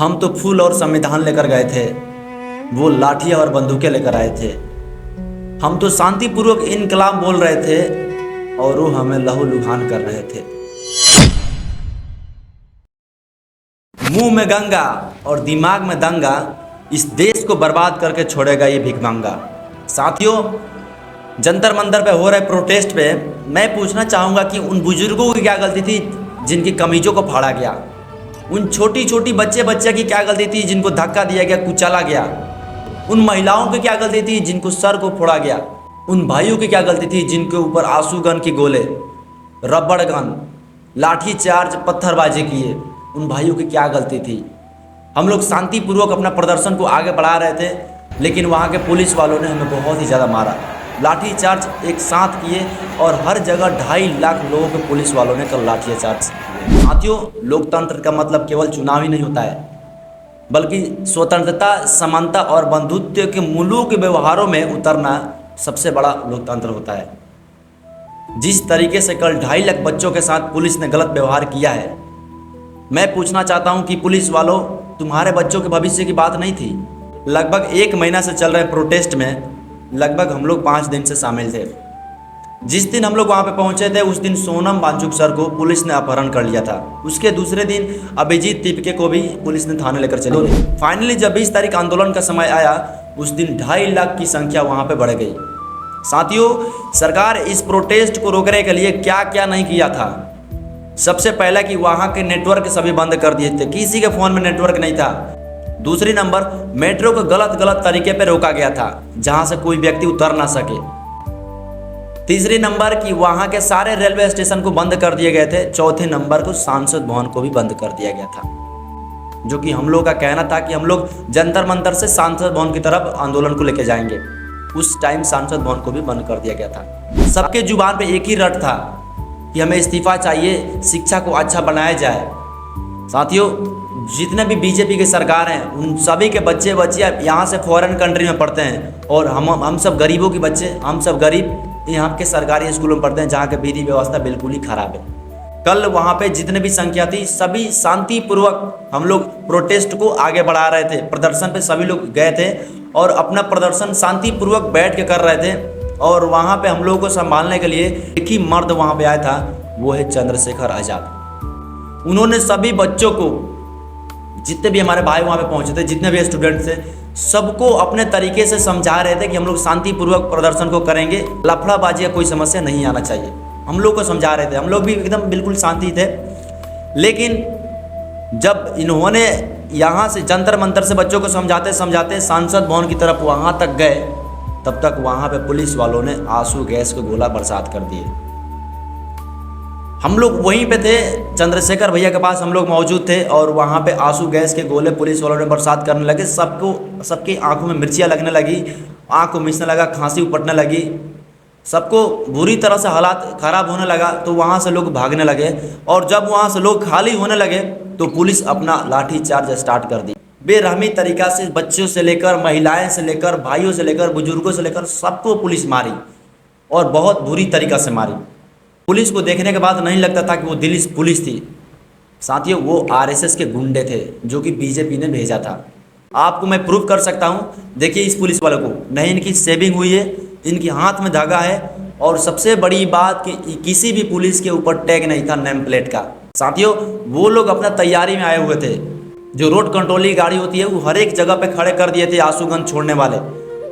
हम तो फूल और संविधान लेकर गए थे, वो लाठियां और बंदूकें लेकर आए थे। हम तो शांतिपूर्वक इनकलाब बोल रहे थे और वो हमें लहूलुहान कर रहे थे। मुंह में गंगा और दिमाग में दंगा, इस देश को बर्बाद करके छोड़ेगा ये भिखमंगा। साथियों, जंतर मंतर पे हो रहे प्रोटेस्ट पे मैं पूछना चाहूँगा कि उन बुजुर्गों की क्या गलती थी जिनकी कमीजों को फाड़ा गया? उन छोटी छोटी बच्चे की क्या गलती थी जिनको धक्का दिया गया, कुचला गया? उन महिलाओं की क्या गलती थी जिनको सर को फोड़ा गया? उन भाइयों की क्या गलती थी जिनके ऊपर आंसू गन के गोले, रबड़ गन, लाठी चार्ज, पत्थरबाजी किए? उन भाइयों की क्या गलती थी? हम लोग शांतिपूर्वक अपना प्रदर्शन को आगे बढ़ा रहे थे, लेकिन वहाँ के पुलिस वालों ने हमें बहुत ही ज़्यादा मारा, लाठी चार्ज एक साथ किए और हर जगह 2.5 लाख लोगों के पुलिस वालों ने कल लाठी चार्ज किए। साथियों, लोकतंत्र का मतलब केवल चुनाव ही नहीं होता है, बल्कि स्वतंत्रता, समानता और बंधुत्व के मूल्यों के व्यवहारों में उतरना सबसे बड़ा लोकतंत्र होता है। जिस तरीके से कल 2.5 लाख बच्चों के साथ पुलिस ने गलत व्यवहार किया है, मैं पूछना चाहता हूं कि पुलिस वालों, तुम्हारे बच्चों के भविष्य की बात नहीं थी? लगभग 1 महीना से चल रहे प्रोटेस्ट में लगभग हम लोग 5 दिन से शामिल थे। जिस दिन हम लोग वहां पे पहुंचे थे, उस दिन सोनम वांगचुक सर को पुलिस ने अपहरण कर लिया था। उसके दूसरे दिन अभिजीत तिपके को भी पुलिस ने थाने लेकर चली गई। फाइनली जब 20 तारीख आंदोलन का समय आया, उस दिन 2.5 लाख की संख्या वहां पे बढ़ गई। साथियों, सरकार इस प्रोटेस्ट को रोकने के लिए क्या क्या नहीं किया था। सबसे पहला कि वहां के नेटवर्क सभी बंद कर दिए थे, किसी के फोन में नेटवर्क नहीं था। दूसरी नंबर, मेट्रो को गलत तरीके पे रोका गया था जहां से कोई व्यक्ति उतर ना सके। तीसरी नंबर कि वहां के सारे रेलवे स्टेशन को बंद कर दिए गए थे। चौथे नंबर को सांसद भवन को भी बंद कर दिया गया था, जो कि हम लोग का कहना था कि हम लोग जंतर मंतर से सांसद भवन की तरफ आंदोलन को लेके जाएंगे। उस टाइम सांसद भवन को भी बंद कर दिया गया था। सबके जुबान पे एक ही रट था कि हमें इस्तीफा चाहिए, शिक्षा को अच्छा बनाया जाए। साथियों, जितने भी बीजेपी के सरकार हैं, उन सभी के बच्चे यहाँ से फॉरेन कंट्री में पढ़ते हैं और हम सब गरीबों के बच्चे, हम सब गरीब यहाँ के सरकारी स्कूलों में पढ़ते हैं जहाँ की विधि व्यवस्था बिल्कुल ही खराब है। कल वहाँ पे जितने भी संख्या थी, सभी शांतिपूर्वक हम लोग प्रोटेस्ट को आगे बढ़ा रहे थे। प्रदर्शन पे सभी लोग गए थे और अपना प्रदर्शन शांतिपूर्वक बैठ के कर रहे थे। और वहाँ पे हम लोगों को संभालने के लिए एक ही मर्द वहाँ पे आया था, वो है चंद्रशेखर आज़ाद। उन्होंने सभी बच्चों को, जितने भी हमारे भाई वहाँ पे पहुँचे थे, जितने भी स्टूडेंट थे, सबको अपने तरीके से समझा रहे थे कि हम लोग शांतिपूर्वक प्रदर्शन को करेंगे, लफड़ाबाजी का कोई समस्या नहीं आना चाहिए। हम लोग को समझा रहे थे, हम लोग भी एकदम बिल्कुल शांति थे। लेकिन जब इन्होंने यहाँ से जंतर मंतर से बच्चों को समझाते समझाते सांसद भवन की तरफ वहाँ तक गए, तब तक वहाँ पे पुलिस वालों ने आंसू गैस के गोला बरसात कर दिए। हम लोग वहीं पे थे, चंद्रशेखर भैया के पास हम लोग मौजूद थे और वहाँ पे आंसू गैस के गोले पुलिस वालों ने बरसात करने लगे। सबकी आंखों में मिर्चियाँ लगने लगी, आँख को मिचने लगा, खांसी उपटने लगी, सबको बुरी तरह से हालात खराब होने लगा। तो वहाँ से लोग भागने लगे और जब वहाँ से लोग खाली होने लगे तो पुलिस अपना लाठी चार्ज स्टार्ट कर दी। बेरहमी तरीक़ा से बच्चों से लेकर, महिलाएं से लेकर, भाइयों से लेकर, बुजुर्गों से लेकर सबको पुलिस मारी और बहुत बुरी तरीक़ा से मारी। पुलिस को देखने के बाद नहीं लगता था कि वो दिल्ली पुलिस थी। साथियों, वो आरएसएस के गुंडे थे जो कि बीजेपी ने भेजा था। आपको मैं प्रूव कर सकता हूँ, देखिए इस पुलिस वालों को, नहीं इनकी सेविंग हुई है, इनके हाथ में धागा है और सबसे बड़ी बात कि किसी भी पुलिस के ऊपर टैग नहीं था, नेम प्लेट का। साथियों, वो लोग अपना तैयारी में आए हुए थे। जो रोड कंट्रोल की गाड़ी होती है, वो हर एक जगह पे खड़े कर दिए थे आंसूगन छोड़ने वाले,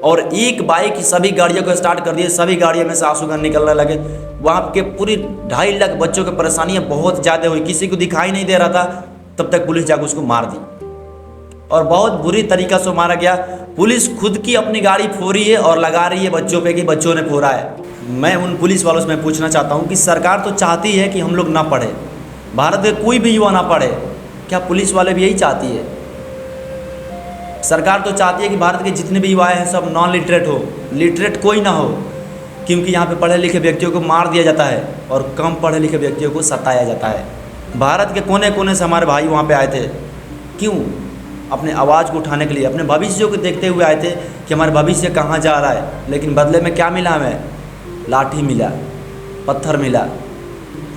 और एक बाइक सभी गाड़ियों को स्टार्ट कर दिए। सभी गाड़ियों में से आंसूगन निकलने लगे। वहाँ के पूरी 2.5 लाख बच्चों की परेशानियाँ बहुत ज़्यादा हुई, किसी को दिखाई नहीं दे रहा था। तब तक पुलिस जाकर उसको मार दी और बहुत बुरी तरीक़ा से मारा गया। पुलिस खुद की अपनी गाड़ी फोड़ी है और लगा रही है बच्चों पे कि बच्चों ने फोड़ा है। मैं उन पुलिस वालों से मैं पूछना चाहता हूँ कि सरकार तो चाहती है कि हम लोग ना पढ़े, भारत के कोई भी युवा ना पढ़े, क्या पुलिस वाले भी यही चाहती है? सरकार तो चाहती है कि भारत के जितने भी युवा हैं सब नॉन लिटरेट हो, लिटरेट कोई ना हो, क्योंकि यहाँ पे पढ़े लिखे व्यक्तियों को मार दिया जाता है और कम पढ़े लिखे व्यक्तियों को सताया जाता है। भारत के कोने कोने से हमारे भाई वहाँ पे आए थे, क्यों? अपने आवाज़ को उठाने के लिए, अपने भविष्य को देखते हुए आए थे कि हमारा भविष्य कहाँ जा रहा है। लेकिन बदले में क्या मिला हमें? लाठी मिला, पत्थर मिला।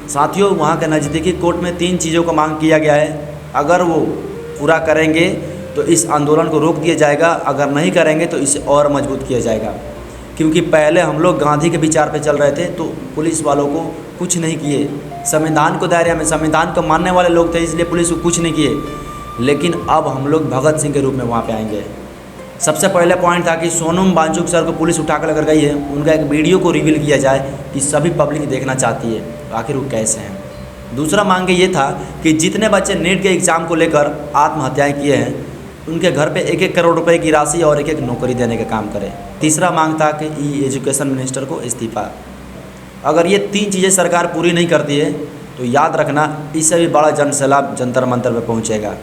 साथियों, वहाँ के नज़दीकी कोर्ट में 3 चीज़ों को मांग किया गया है। अगर वो पूरा करेंगे तो इस आंदोलन को रोक दिया जाएगा, अगर नहीं करेंगे तो इसे और मजबूत किया जाएगा। क्योंकि पहले हम लोग गांधी के विचार पे चल रहे थे तो पुलिस वालों को कुछ नहीं किए, संविधान को दायरे में संविधान को मानने वाले लोग थे इसलिए पुलिस को कुछ नहीं किए। लेकिन अब हम लोग भगत सिंह के रूप में वहाँ पे आएंगे। सबसे पहले पॉइंट था कि सोनम वांगचुक सर को पुलिस उठा कर लेकर गई है, उनका एक वीडियो को रिवील किया जाए कि सभी पब्लिक देखना चाहती है आखिर वो कैसे हैं। दूसरा मांग ये था कि जितने बच्चे नीट के एग्ज़ाम को लेकर आत्महत्याएं किए हैं उनके घर पे 1-1 करोड़ रुपए की राशि और 1-1 नौकरी देने का काम करें। तीसरा मांग था कि एजुकेशन मिनिस्टर को इस्तीफा। अगर ये 3 चीज़ें सरकार पूरी नहीं करती है तो याद रखना इससे भी बड़ा जन सैलाब जंतर मंतर पे पहुँचेगा।